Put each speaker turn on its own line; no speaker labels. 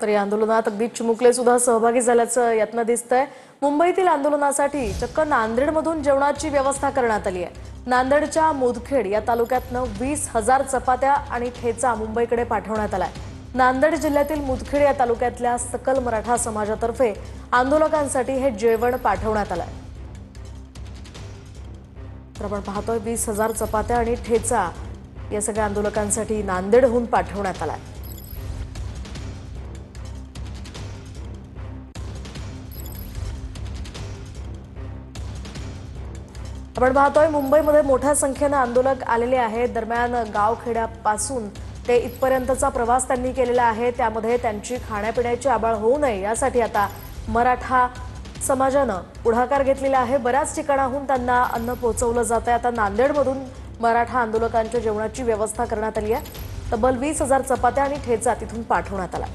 तर या आंदोलनात अगदी चिमुकले सुद्धा सहभागी झाल्याचं यातनं दिसतंय। मुंबईतील आंदोलनासाठी चक्क नांदेडमधून जेवणाची व्यवस्था करण्यात आली आहे। नांदेडच्या मुदखेड या तालुक्यातनं 20,000 चपात्या आणि ठेचा मुंबईकडे पाठवण्यात आलाय। नांदेड जिल्ह्यातील मुदखेड या तालुक्यातल्या सकल मराठा समाजातर्फे आंदोलकांसाठी हे जेवण पाठवण्यात आलंय। तर आपण पाहतोय 20,000 चपात्या आणि ठेचा या सगळ्या आंदोलकांसाठी नांदेडहून पाठवण्यात आलाय। आपण पाहतोय मुंबईमध्ये मोठ्या संख्येने आंदोलक आलेले आहेत। दरम्यान गावखेड्यापासून ते इथपर्यंतचा प्रवास त्यांनी केलेला आहे। त्यामध्ये त्यांची खाण्यापिण्याची आबाळ होऊ नये यासाठी आता मराठा समाजानं पुढाकार घेतलेला आहे। बऱ्याच ठिकाणाहून त्यांना अन्न पोहोचवलं जात आहे। आता नांदेडमधून मराठा आंदोलकांच्या जेवणाची व्यवस्था करण्यात आली आहे। तब्बल 20,000 चपात्या आणि ठेचा तिथून पाठवण्यात आला।